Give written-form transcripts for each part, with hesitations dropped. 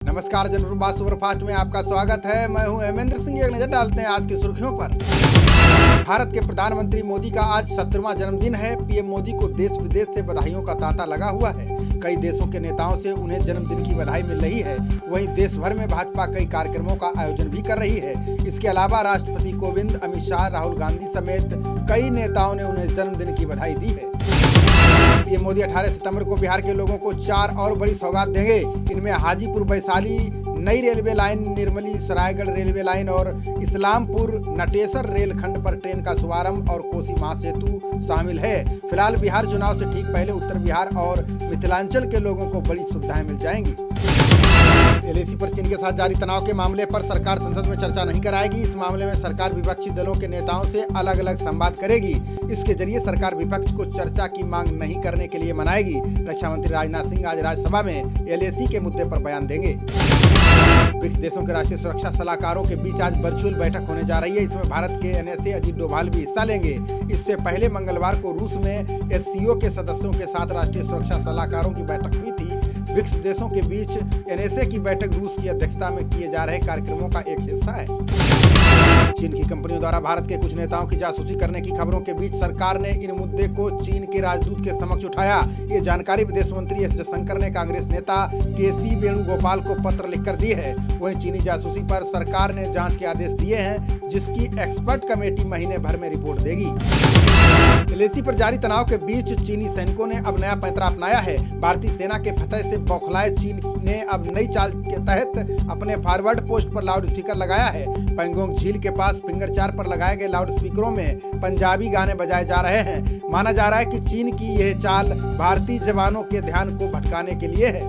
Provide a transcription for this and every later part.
नमस्कार, general superfast में आपका स्वागत है। मैं हूं हेमेंद्र सिंह। एक नजर डालते हैं आज की सुर्खियों पर। भारत के प्रधानमंत्री मोदी का आज 70वां जन्मदिन है। पीएम मोदी को देश विदेश से बधाइयों का तांता लगा हुआ है। कई देशों के नेताओं से उन्हें जन्मदिन की बधाई मिल रही है। वहीं देश भर में भाजपा कई कार्यक्रमों का आयोजन भी कर रही है। इसके अलावा राष्ट्रपति कोविंद, अमित शाह, राहुल गांधी समेत कई नेताओं ने उन्हें जन्मदिन की बधाई दी है। पीएम मोदी 18 सितंबर को बिहार के लोगों को 4 और बड़ी सौगात देंगे। इनमें हाजीपुर वैशाली नई railway line, Nirmali Saraigarh railway line और इस्लामपुर नटेसर रेलखंड पर ट्रेन का शुभारंभ और कोसी महासेतु शामिल है। फिलहाल बिहार चुनाव से ठीक पहले उत्तर बिहार और मिथिलांचल के लोगों को बड़ी सुविधाएं मिल जाएंगी। एलएसी पर चीन के साथ जारी तनाव के मामले पर सरकार संसद में चर्चा नहीं कराएगी। इस मामले में सरकार विपक्षी दलों के नेताओं से अलग अलग संवाद करेगी। इसके जरिए सरकार विपक्ष को चर्चा की मांग नहीं करने के लिए मनाएगी। रक्षा मंत्री राजनाथ सिंह आज राज्यसभा में एलएसी के मुद्दे पर बयान देंगे। ब्रिक्स देशों के राष्ट्रीय सुरक्षा सलाहकारों के बीच आज वर्चुअल बैठक होने जा रही है। इसमें भारत के एनएसए अजीत डोभाल भी हिस्सा लेंगे। इससे पहले मंगलवार को रूस में एससीओ के सदस्यों के साथ राष्ट्रीय सुरक्षा सलाहकारों की बैठक हुई थी। ब्रिक्स देशों के बीच एनएसए की बैठक रूस की अध्यक्षता में किए जा रहे कार्यक्रमों का एक हिस्सा है। चीन की कंपनियों द्वारा भारत के कुछ नेताओं की जासूसी करने की खबरों के बीच सरकार ने इन मुद्दे को चीन के राजदूत के समक्ष उठाया। ये जानकारी विदेश मंत्री एस जयशंकर ने कांग्रेस नेता केसी वेणुगोपाल को पत्र लिखकर दी है। वहीं चीनी जासूसी पर सरकार ने जांच के आदेश दिए हैं, जिसकी एक्सपर्ट कमेटी महीने भर में रिपोर्ट देगी। एलएसी पर जारी तनाव के बीच चीनी सैनिकों ने अब नया पैंतरा अपनाया है। भारतीय सेना के फतह से बौखलाए चीन ने अब नई चाल के तहत अपने फॉरवर्ड पोस्ट पर लाउड स्पीकर लगाया है। पैंगोंग झील के पास फिंगर 4 पर लगाए गए लाउड स्पीकरों में पंजाबी गाने बजाए जा रहे हैं। माना जा रहा है कि चीन की यह चाल भारतीय जवानों के ध्यान को भटकाने के लिए है।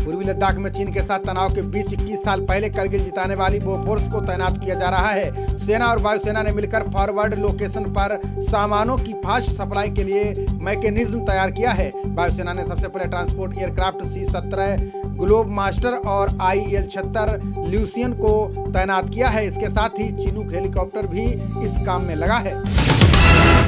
पूर्वी लद्दाख में चीन के साथ तनाव के बीच 21 साल पहले करगिल जिताने वाली बोफोर्स को तैनात किया जा रहा है। सेना और वायुसेना ने मिलकर फॉरवर्ड लोकेशन पर सामानों की फास्ट सप्लाई के लिए मैकेनिज्म तैयार किया है। वायुसेना ने सबसे पहले transport aircraft C-17 globe master और IL-76 ल्यूसियन को तैनात किया है। इसके साथ ही चिनूक हेलीकॉप्टर भी इस काम में लगा है।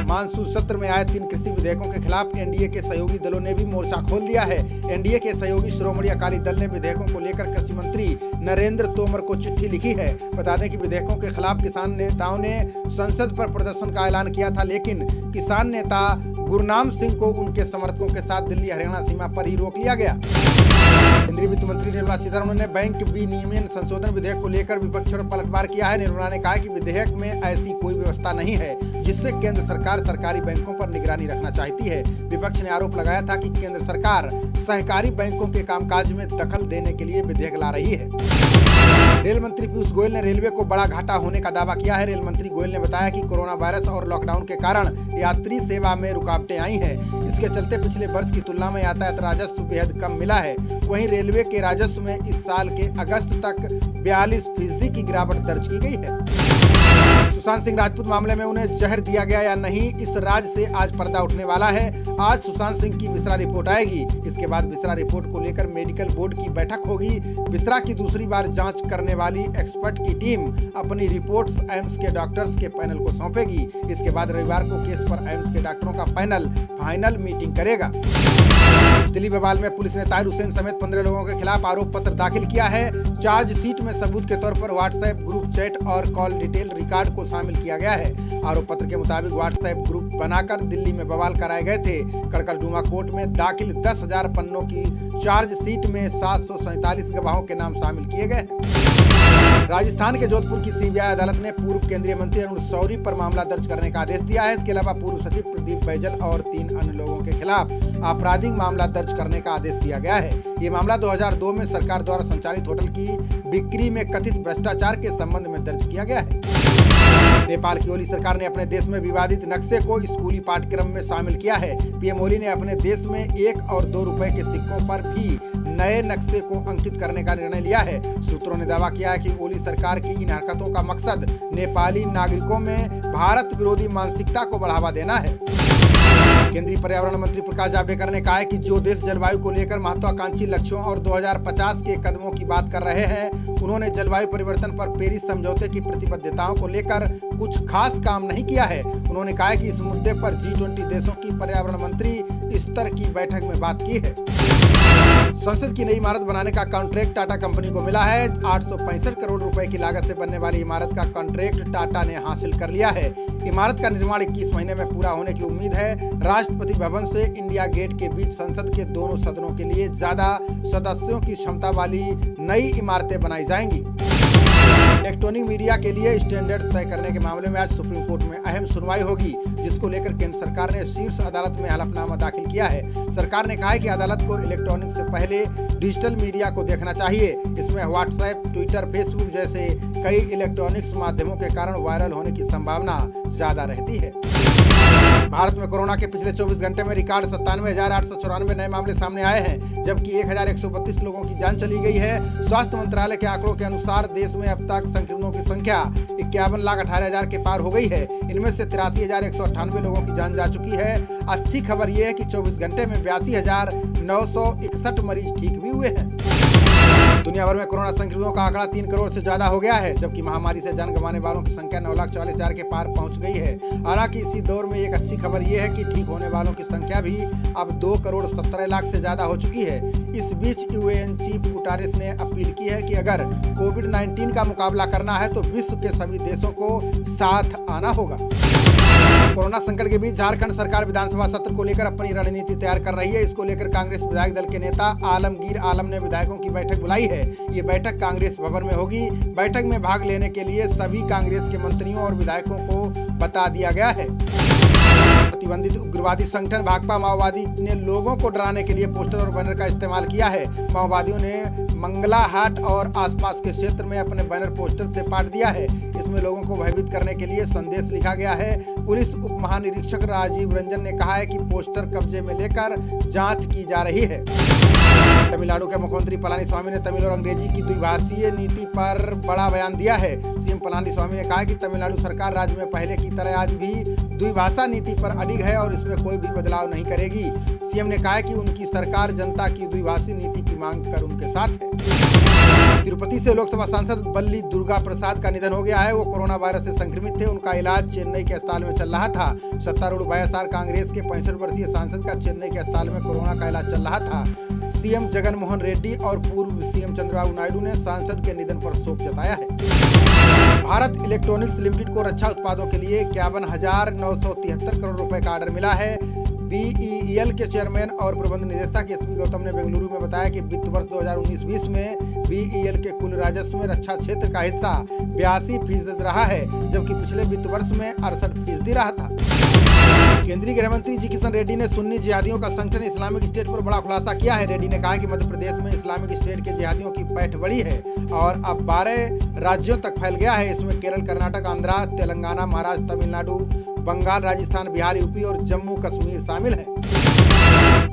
मानसून सत्र में आए 3 कृषि विधेयकों के खिलाफ एनडीए के सहयोगी दलों ने भी मोर्चा खोल दिया है। एनडीए के सहयोगी शिरोमणि अकाली दल ने विधेयकों को लेकर कृषि मंत्री नरेंद्र तोमर को चिट्ठी लिखी है। बता दें कि विधेयकों के खिलाफ किसान नेताओं ने संसद पर प्रदर्शन का ऐलान किया था, लेकिन किसान नेता गुरनाम सिंह को उनके समर्थकों के साथ दिल्ली हरियाणा सीमा पर ही रोक लिया गया। केंद्रीय वित्त मंत्री निर्मला सीतारमण ने बैंक विनियमन संशोधन विधेयक को लेकर विपक्ष पर पलटवार किया है। निर्मला ने कहा कि विधेयक में ऐसी कोई व्यवस्था नहीं है जिससे केंद्र सरकार सरकारी बैंकों पर निगरानी रखना चाहती है। विपक्ष ने आरोप लगाया था कि केंद्र सरकार सहकारी बैंकों के कामकाज में दखल देने के लिए विधेयक ला रही है। रेल मंत्री पीयूष गोयल ने रेलवे को बड़ा घाटा होने का दावा किया है। रेल मंत्री गोयल ने बताया कि कोरोना वायरस और लॉकडाउन के कारण यात्री सेवा में रुकावटें आई हैं। इसके चलते पिछले वर्ष की तुलना में यातायात राजस्व बेहद कम मिला है। वहीं रेलवे के राजस्व में इस साल के अगस्त तक 42% की गिरावट दर्ज की गई है। सुशांत सिंह राजपूत मामले में उन्हें जहर दिया गया या नहीं, इस राज से आज पर्दा उठने वाला है। आज सुशांत सिंह की बिसरा रिपोर्ट आएगी। इसके बाद बिसरा रिपोर्ट को लेकर मेडिकल बोर्ड की बैठक होगी। बिसरा की दूसरी बार जांच करने वाली एक्सपर्ट की टीम अपनी रिपोर्ट्स एम्स के डॉक्टर्स के पैनल को सौंपेगी। इसके बाद रविवार को केस पर एम्स के डॉक्टरों का पैनल फाइनल मीटिंग करेगा। दिल्ली बवाल में पुलिस ने ताहिर हुसैन समेत 15 लोगों के खिलाफ आरोप पत्र दाखिल किया है। चार्जशीट में सबूत के तौर पर व्हाट्सएप ग्रुप चैट और कॉल डिटेल रिकॉर्ड को शामिल किया गया है। आरोप पत्र के मुताबिक व्हाट्सएप ग्रुप बनाकर दिल्ली में बवाल कराए गए थे। कड़कड़डूमा कोर्ट में दाखिल 10,000 पन्नों की चार्जशीट में 747 गवाहों के नाम शामिल किए गए। राजस्थान के जोधपुर की सीबीआई अदालत ने पूर्व केंद्रीय मंत्री अरुण शौरी पर मामला दर्ज करने का आदेश दिया है। इसके अलावा पूर्व सचिव प्रदीप बैजल और 3 अन्य लोगों के खिलाफ आपराधिक मामला दर्ज करने का आदेश दिया गया है। ये मामला 2002 में सरकार द्वारा संचालित होटल की बिक्री में कथित भ्रष्टाचार के संबंध में दर्ज किया गया है। नेपाल की ओली सरकार ने अपने देश में विवादित नक्शे को स्कूली पाठ्यक्रम में शामिल किया है। पीएम ओली ने अपने देश में 1 और 2 रुपए के सिक्कों पर भी नए नक्शे को अंकित करने का निर्णय लिया है। सूत्रों ने दावा किया है कि ओली सरकार की इन हरकतों का मकसद नेपाली नागरिकों में भारत विरोधी मानसिकता को बढ़ावा देना है। केंद्रीय पर्यावरण मंत्री प्रकाश जावड़ेकर ने कहा है कि जो देश जलवायु को लेकर महत्वाकांक्षी लक्ष्यों और 2050 के कदमों की बात कर रहे हैं, उन्होंने जलवायु परिवर्तन पर पेरिस समझौते की प्रतिबद्धताओं को लेकर कुछ खास काम नहीं किया है। उन्होंने कहा है कि इस मुद्दे पर G20 देशों की पर्यावरण मंत्री स्तर की बैठक में बात की है। संसद की नई इमारत बनाने का कॉन्ट्रैक्ट टाटा कंपनी को मिला है। 865 करोड़ रुपए की लागत से बनने वाली इमारत का कॉन्ट्रैक्ट टाटा ने हासिल कर लिया है। इमारत का निर्माण 21 महीने में पूरा होने की उम्मीद है। राष्ट्रपति भवन से इंडिया गेट के बीच संसद के दोनों सदनों के लिए ज्यादा सदस्यों की क्षमता वाली नई इमारतें बनाई जाएंगी। इलेक्ट्रॉनिक मीडिया के लिए स्टैंडर्ड तय करने के मामले में आज सुप्रीम कोर्ट में अहम सुनवाई होगी, जिसको लेकर केंद्र सरकार ने शीर्ष अदालत में हलफनामा दाखिल किया है। सरकार ने कहा है कि अदालत को इलेक्ट्रॉनिक से पहले डिजिटल मीडिया को देखना चाहिए। इसमें व्हाट्सएप, ट्विटर, फेसबुक जैसे कई इलेक्ट्रॉनिक्स माध्यमों के कारण वायरल होने की संभावना ज्यादा रहती है। भारत में कोरोना के पिछले 24 घंटे में रिकॉर्ड 97,894 नए मामले सामने आए हैं, जबकि 1,132 लोगों की जान चली गई है। स्वास्थ्य मंत्रालय के आंकड़ों के अनुसार देश में अब तक संक्रमितों की संख्या 51,18,000 के पार हो गई है। इनमें से 83,198 लोगों की जान जा चुकी है। अच्छी खबर यह है कि 24 घंटे में 82,961 मरीज ठीक भी हुए हैं। दुनिया भर में कोरोना संक्रमितों का आंकड़ा 3 करोड़ से ज्यादा हो गया है, जबकि महामारी से जान गंवाने वालों की संख्या 9,40,000 के पार पहुंच गई है। हालांकि इसी दौर में एक अच्छी खबर यह है कि ठीक होने वालों की संख्या भी अब 2 करोड़ 17 लाख से ज्यादा हो चुकी है। इस बीच यूएन चीफ गुटारेस ने अपील की है कि अगर कोविड-19 का मुकाबला करना है तो विश्व के सभी देशों को साथ आना होगा। कोरोना संकट के बीच झारखंड सरकार विधानसभा सत्र को लेकर अपनी रणनीति तैयार कर रही है। इसको लेकर कांग्रेस विधायक दल के नेता आलमगीर आलम ने विधायकों की बैठक बुलाई है। ये बैठक कांग्रेस भवन में होगी। बैठक में भाग लेने के लिए सभी कांग्रेस के मंत्रियों और विधायकों को बता दिया गया है। प्रतिबंधित उग्रवादी संगठन भाकपा माओवादी ने लोगों को डराने के लिए पोस्टर और बैनर का इस्तेमाल किया है। माओवादियों ने मंगला हाट और आसपास के क्षेत्र में अपने बैनर पोस्टर से पाट दिया है। इसमें लोगों को भयभीत करने के लिए संदेश लिखा गया है। पुलिस उप महानिरीक्षक राजीव रंजन ने कहा है कि पोस्टर कब्जे में लेकर जांच की जा रही है। तमिलनाडु के मुख्यमंत्री पलानीस्वामी ने तमिल और अंग्रेजी की द्विभाषीय नीति पर बड़ा बयान दिया है। सीएम पलानीस्वामी ने कहा कि तमिलनाडु सरकार राज्य में पहले की तरह आज भी द्विभाषा नीति पर अडिग है और इसमें कोई भी बदलाव नहीं करेगी। सीएम ने कहा कि उनकी सरकार जनता की द्विभाषी नीति की मांग कर उनके साथ है। तिरुपति से लोकसभा सांसद बल्ली दुर्गा प्रसाद का निधन हो गया है। वो कोरोना वायरस से संक्रमित थे। उनका इलाज चेन्नई के अस्पताल में चल रहा था। सत्तारूढ़ वाईएसआर कांग्रेस के 65 वर्षीय सांसद का चेन्नई के अस्पताल में कोरोना का इलाज चल रहा था। सीएम जगन मोहन रेड्डी और पूर्व सीएम चंद्रबाबू नायडू ने सांसद के निधन पर शोक जताया है। भारत इलेक्ट्रॉनिक्स लिमिटेड को रक्षा उत्पादों के लिए 51,973 करोड़ रुपए का ऑर्डर मिला है। बीईएल के चेयरमैन और प्रबंध निदेशक एसपी गौतम ने बेंगलुरु में बताया कि वित्त वर्ष 2019-20 में बीईएल के कुल राजस्व में रक्षा क्षेत्र का हिस्सा 82% रहा है, जबकि पिछले वित्त वर्ष में 68% रहा था। केंद्रीय गृह मंत्री जी किशन रेड्डी ने सुन्नी जिहादियों का संगठन इस्लामिक स्टेट पर बड़ा खुलासा किया है। रेड्डी ने कहा कि मध्य प्रदेश में इस्लामिक स्टेट के जिहादियों की पैठ बड़ी है और अब 12 राज्यों तक फैल गया है। इसमें केरल, कर्नाटक, आंध्रा, तेलंगाना, महाराष्ट्र, तमिलनाडु, बंगाल, राजस्थान, बिहार, यूपी और जम्मू कश्मीर शामिल है।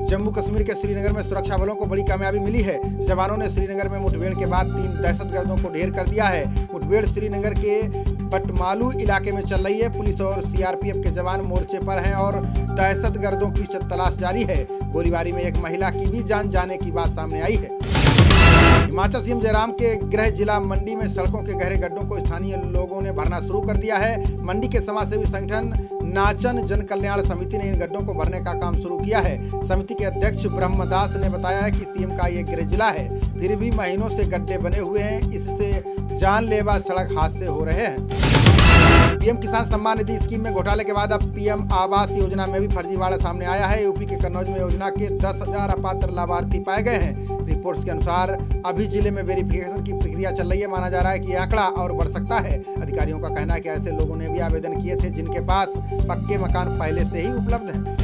जम्मू कश्मीर के श्रीनगर में सुरक्षा बलों को बड़ी कामयाबी मिली है। जवानों ने श्रीनगर में मुठभेड़ के बाद 3 दहशतगर्दों को ढेर कर दिया है। मुठभेड़ श्रीनगर के बटमालू इलाके में चल रही है। पुलिस और सीआरपीएफ के जवान मोर्चे पर हैं और दहशतगर्दों की तलाश जारी है। गोलीबारी में एक महिला की भी जान जाने की बात सामने आई है। हिमाचल सीएम जयराम के गृह जिला मंडी में सड़कों के गहरे गड्ढों को स्थानीय लोगों ने भरना शुरू कर दिया है। मंडी के समाजसेवी संगठन नाचन जन कल्याण समिति ने इन गड्ढों को भरने का काम शुरू किया है। समिति के अध्यक्ष ब्रह्मदास ने बताया है कि सीएम का ये गृह जिला है, फिर भी महीनों से गड्ढे बने हुए हैं। इससे जानलेवा सड़क हादसे हो रहे हैं। पीएम किसान सम्मान निधि स्कीम में घोटाले के बाद अब पीएम आवास योजना में भी फर्जीवाड़ा सामने आया है। यूपी के कन्नौज में योजना के 10,000 अपात्र लाभार्थी पाए गए हैं। रिपोर्ट्स के अनुसार अभी जिले में वेरिफिकेशन की प्रक्रिया चल रही है। माना जा रहा है कि यह आंकड़ा और बढ़ सकता है। अधिकारियों का कहना है कि ऐसे लोगों ने भी आवेदन किए थे जिनके पास पक्के मकान पहले से ही उपलब्ध हैं।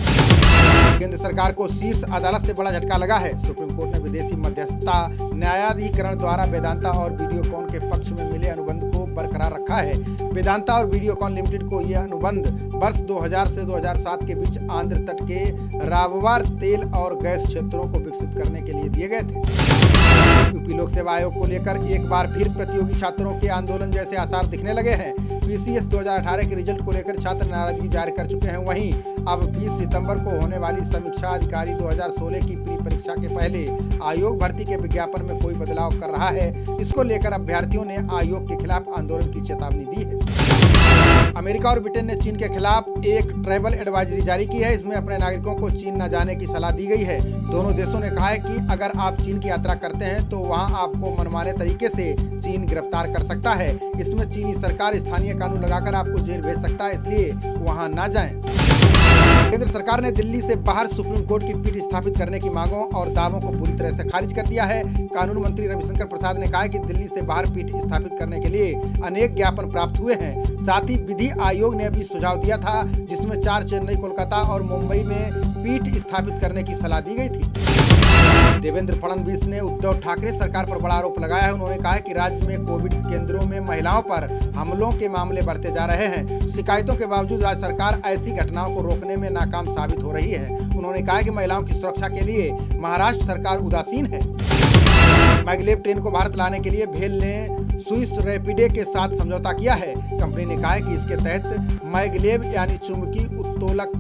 केंद्र सरकार को शीर्ष अदालत से बड़ा झटका लगा है। सुप्रीम कोर्ट ने विदेशी मध्यस्थता न्यायाधिकरण द्वारा वेदांता और वीडियोकॉन के पक्ष में मिले अनुबंध को बरकरार रखा है। वेदांता और वीडियोकॉन लिमिटेड को यह अनुबंध वर्ष 2000 से 2007 के बीच आंध्र तट के राववार तेल और गैस क्षेत्रों को विकसित करने के लिए दिए गए थे। यूपी लोक सेवा आयोग को लेकर एक बार फिर प्रतियोगी छात्रों के आंदोलन जैसे आसार दिखने लगे हैं। सीबीएसई 2018 के रिजल्ट को लेकर छात्र नाराजगी जाहिर कर चुके हैं। वहीं अब 20 सितंबर को होने वाली समीक्षा अधिकारी 2016 की प्री परीक्षा के पहले आयोग भर्ती के विज्ञापन में कोई बदलाव कर रहा है। इसको लेकर अभ्यर्थियों ने आयोग के खिलाफ आंदोलन की चेतावनी दी है। अमेरिका और ब्रिटेन ने चीन के खिलाफ एक ट्रैवल एडवाइजरी जारी की है। इसमें अपने नागरिकों को चीन न जाने की सलाह दी गई है। दोनों देशों ने कहा है कि अगर आप चीन की यात्रा करते हैं तो वहां आपको मनमाने तरीके से चीन गिरफ्तार कर सकता है। इसमें चीनी सरकार स्थानीय कानून लगाकर आपको जेल भेज सकता है, इसलिए वहां ना जाएं। केंद्र सरकार ने दिल्ली से बाहर सुप्रीम कोर्ट की पीठ स्थापित करने की मांगों और दावों को पूरी तरह से खारिज कर दिया है। कानून मंत्री रविशंकर प्रसाद ने कहा कि दिल्ली से बाहर पीठ स्थापित करने के लिए अनेक ज्ञापन प्राप्त हुए हैं। साथ ही विधि आयोग ने भी सुझाव दिया था, जिसमें 4 चेन्नई, कोलकाता और मुंबई में पीठ स्थापित करने की सलाह दी गई थी। देवेंद्र फडणवीस ने उद्धव ठाकरे सरकार पर बड़ा आरोप लगाया है। उन्होंने कहा कि राज्य में कोविड केंद्रों में महिलाओं पर हमलों के मामले बढ़ते जा रहे हैं। शिकायतों के बावजूद राज्य सरकार ऐसी घटनाओं को रोकने में नाकाम साबित हो रही है। उन्होंने कहा कि महिलाओं की सुरक्षा के लिए महाराष्ट्र सरकार उदासीन है। मैगलेव ट्रेन को भारत लाने के लिए भेल ने स्विस रैपिडे के साथ समझौता किया है। कंपनी ने कहा है कि इसके तहत मैगलेव यानी चुंबकीय उत्तोलक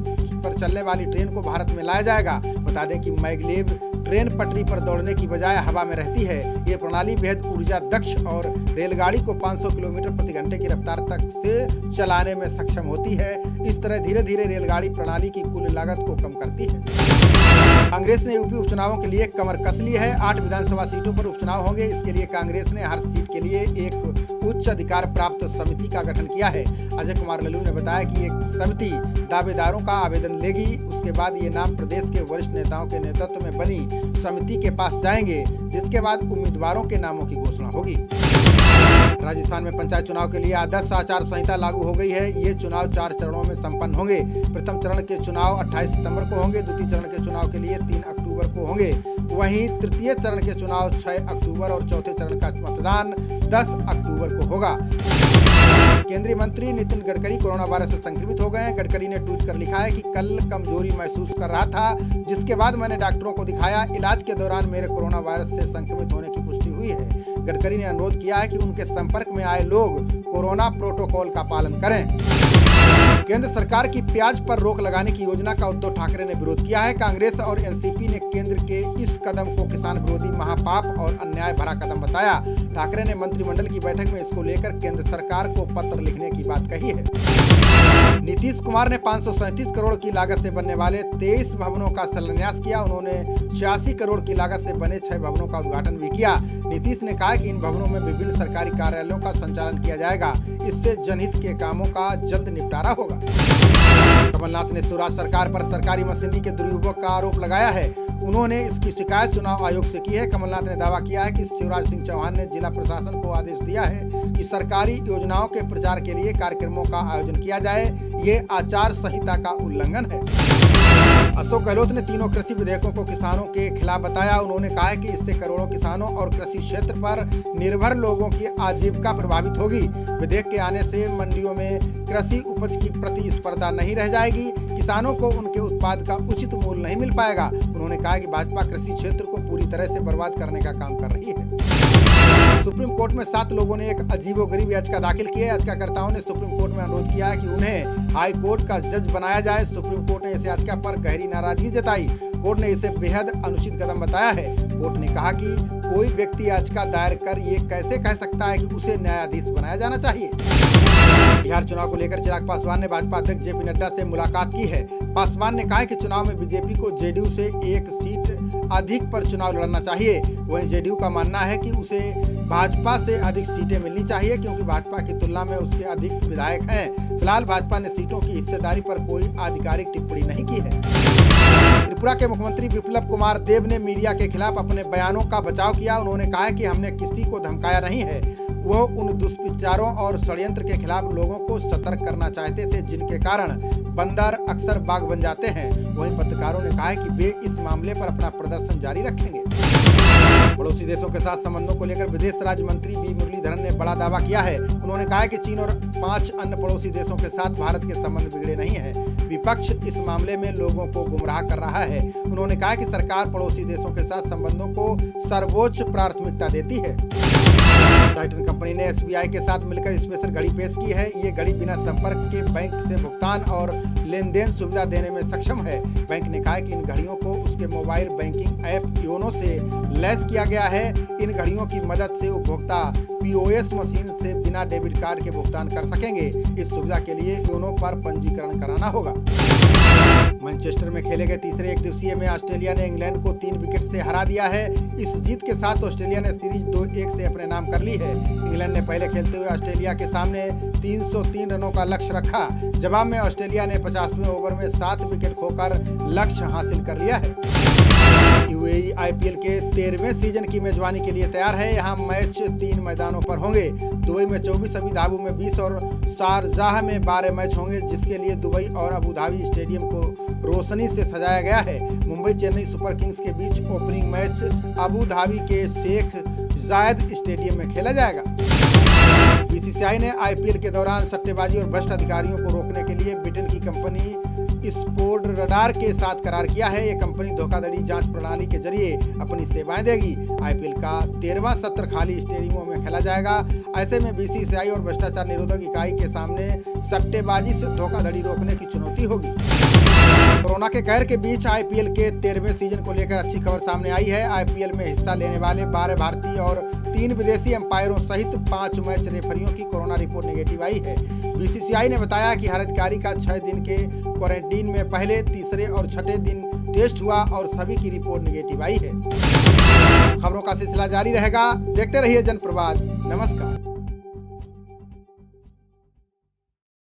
पर चलने वाली ट्रेन को भारत में लाया जाएगा। बता दें कि मैगलेव ट्रेन पटरी पर दौड़ने की बजाय हवा में रहती है। ये प्रणाली बेहद ऊर्जा दक्ष और रेलगाड़ी को 500 किलोमीटर प्रति घंटे की रफ्तार तक से चलाने में सक्षम होती है। इस तरह धीरे धीरे रेलगाड़ी प्रणाली की कुल लागत को कम करती है। कांग्रेस ने यूपी उपचुनावों के लिए कमर कस ली है। 8 विधानसभा सीटों पर उपचुनाव होंगे। इसके लिए कांग्रेस ने हर सीट के लिए एक उच्च अधिकार प्राप्त समिति का गठन किया है। अजय कुमार लल्लू ने बताया कि एक समिति दावेदारों का आवेदन लेगी। उसके बाद ये नाम प्रदेश के वरिष्ठ नेताओं के नेतृत्व में बनी समिति के पास जाएंगे, जिसके बाद उम्मीदवारों के नामों की घोषणा होगी। राजस्थान में पंचायत चुनाव के लिए आदर्श आचार संहिता लागू हो गई है। ये चुनाव 4 चरणों में संपन्न होंगे। प्रथम चरण के चुनाव 28 सितंबर को होंगे। द्वितीय चरण के चुनाव के लिए 3 अक्टूबर को होंगे। वहीं तृतीय चरण के चुनाव 6 अक्टूबर और चौथे चरण का मतदान 10 अक्टूबर को होगा। केंद्रीय मंत्री नितिन गडकरी कोरोना वायरस से संक्रमित हो गए हैं। गडकरी ने ट्वीट कर लिखा है कि कल कमजोरी महसूस कर रहा था, जिसके बाद मैंने डॉक्टरों को दिखाया। इलाज के दौरान मेरे कोरोना वायरस से संक्रमित होने की पुष्टि हुई है। गडकरी ने अनुरोध किया है कि उनके संपर्क में आए लोग कोरोना प्रोटोकॉल का पालन करें। केंद्र सरकार की प्याज पर रोक लगाने की योजना का उद्धव ठाकरे ने विरोध किया है। कांग्रेस और एनसीपी ने केंद्र के इस कदम को किसान विरोधी महापाप और अन्याय भरा कदम बताया। ठाकरे ने मंत्रिमंडल की बैठक में इसको लेकर केंद्र सरकार को पत्र लिखने की बात कही है। नीतीश कुमार ने 537 करोड़ की लागत से बनने वाले 23 भवनों का शिलान्यास किया। उन्होंने 86 करोड़ की लागत से बने 6 भवनों का उद्घाटन भी किया। नीतीश ने कहा कि इन भवनों में विभिन्न सरकारी कार्यालयों का संचालन किया जाएगा। इससे जनहित के कामों का जल्द निपटारा होगा। कमलनाथ ने शिवराज सरकार पर सरकारी मशीनरी के दुरुपयोग का आरोप लगाया है। उन्होंने इसकी शिकायत चुनाव आयोग से की है। कमलनाथ ने दावा किया है कि शिवराज सिंह चौहान ने जिला प्रशासन को आदेश दिया है कि सरकारी योजनाओं के प्रचार के लिए कार्यक्रमों का आयोजन किया जाए। ये आचार संहिता का उल्लंघन है। अशोक गहलोत ने तीनों कृषि विधेयकों को किसानों के खिलाफ बताया। उन्होंने कहा है कि इससे करोड़ों किसानों और कृषि क्षेत्र पर निर्भर लोगों की आजीविका प्रभावित होगी। विधेयक के आने से मंडियों में कृषि उपज की प्रतिस्पर्धा नहीं रह जाएगी। किसानों को उनके उत्पाद का उचित मूल्य नहीं मिल पाएगा। उन्होंने कहा कि भाजपा कृषि क्षेत्र को पूरी तरह से बर्बाद करने का काम कर रही है। सुप्रीम कोर्ट में 7 लोगों ने एक अजीबोगरीब याचिका दाखिल की है। याचिकाकर्ताओं ने सुप्रीम कोर्ट में अनुरोध किया है कि उन्हें हाई कोर्ट का जज बनाया जाए। सुप्रीम कोर्ट ने इस याचिका पर गहरी नाराजगी जताई। कोर्ट ने इसे बेहद अनुचित कदम बताया है। कोर्ट ने कहा कि कोई व्यक्ति याचिका दायर कर ये कैसे कह सकता है कि उसे न्यायाधीश बनाया जाना चाहिए। बिहार चुनाव को लेकर चिराग पासवान ने भाजपा अध्यक्ष जेपी नड्डा से मुलाकात की है। पासवान ने कहा कि चुनाव में बीजेपी को जेडीयू से 1 सीट अधिक पर चुनाव लड़ना चाहिए। वहीं जेडीयू का मानना है कि उसे भाजपा से अधिक सीटें मिलनी चाहिए, क्योंकि भाजपा की तुलना में उसके अधिक विधायक हैं। फिलहाल भाजपा ने सीटों की हिस्सेदारी पर कोई आधिकारिक टिप्पणी नहीं की है। त्रिपुरा के मुख्यमंत्री बिप्लब कुमार देब ने मीडिया के खिलाफ अपने बयानों का बचाव किया। उन्होंने कहा कि हमने किसी को धमकाया नहीं है। वो उन दुष्प्रचारों और षड्यंत्र के खिलाफ लोगों को सतर्क करना चाहते थे, जिनके कारण बंदर अक्सर बाघ बन जाते हैं। वहीं पत्रकारों ने कहा है कि वे इस मामले पर अपना प्रदर्शन जारी रखेंगे। पड़ोसी देशों के साथ संबंधों को लेकर विदेश राज्य मंत्री वी मुरलीधरन ने बड़ा दावा किया है। उन्होंने कहा है कि चीन और 5 अन्य पड़ोसी देशों के साथ भारत के संबंध बिगड़े नहीं हैं। विपक्ष इस मामले में लोगों को गुमराह कर रहा है। उन्होंने कहा कि सरकार पड़ोसी देशों के साथ संबंधों को सर्वोच्च प्राथमिकता देती है। टाइटन कंपनी ने एसबीआई के साथ मिलकर स्पेशल घड़ी पेश की है। ये घड़ी बिना संपर्क के बैंक से भुगतान और लेन देन सुविधा देने में सक्षम है। बैंक ने कहा कि इन घड़ियों को उसके मोबाइल बैंकिंग ऐप योनो से लैस किया गया है। इन घड़ियों की मदद से उपभोक्ता पीओएस मशीन से बिना डेबिट कार्ड के भुगतान कर सकेंगे। इस सुविधा के लिए योनो पर पंजीकरण कराना होगा। मैनचेस्टर में खेले गए तीसरे एक दिवसीय में ऑस्ट्रेलिया ने इंग्लैंड को 3 विकेट से हरा दिया है। इस जीत के साथ ऑस्ट्रेलिया ने सीरीज 2-1 से अपने नाम कर ली है। इंग्लैंड ने पहले खेलते हुए ऑस्ट्रेलिया के सामने 303 रनों का लक्ष्य रखा। जवाब में ऑस्ट्रेलिया ने 50वें ओवर में 7 विकेट खोकर लक्ष्य हासिल कर लिया है। यूएई आईपीएल के 13वें सीजन की मेजबानी के लिए तैयार है। यहाँ मैच 3 मैदानों पर होंगे। दुबई में 24, अबू धाबी में 20 और शारजाह में 12 मैच होंगे, जिसके लिए दुबई और अबू धाबी स्टेडियम को रोशनी से सजाया गया है। मुंबई चेन्नई सुपर किंग्स के बीच ओपनिंग मैच अबू धाबी के शेख जायद स्टेडियम में खेला जाएगा। बीसीसीआई ने आईपीएल के दौरान सट्टेबाजी और भ्रष्ट अधिकारियों को रोकने के लिए ब्रिटेन की कंपनी स्पोर्ट रडार के साथ करार किया है। ये कंपनी धोखाधड़ी जांच प्रणाली के जरिए अपनी सेवाएं देगी। आईपीएल का 13वां सत्र खाली स्टेडियमों में खेला जाएगा। ऐसे में बीसीसीआई और भ्रष्टाचार निरोधक इकाई के सामने सट्टेबाजी से धोखाधड़ी रोकने की चुनौती होगी। कोरोना के कहर के बीच आईपीएल के 13वें सीजन को लेकर अच्छी खबर सामने आई है। आईपीएल में हिस्सा लेने वाले 12 भारतीय और 3 विदेशी अंपायरों सहित 5 मैच रेफरियों की कोरोना रिपोर्ट नेगेटिव आई है। बीसीसीआई ने बताया कि हर अधिकारी का 6 दिन के क्वारंटीन में पहले, तीसरे और छठे दिन टेस्ट हुआ और सभी की रिपोर्ट नेगेटिव आई है। खबरों का सिलसिला जारी रहेगा। देखते रहिए जनप्रवाद। नमस्कार।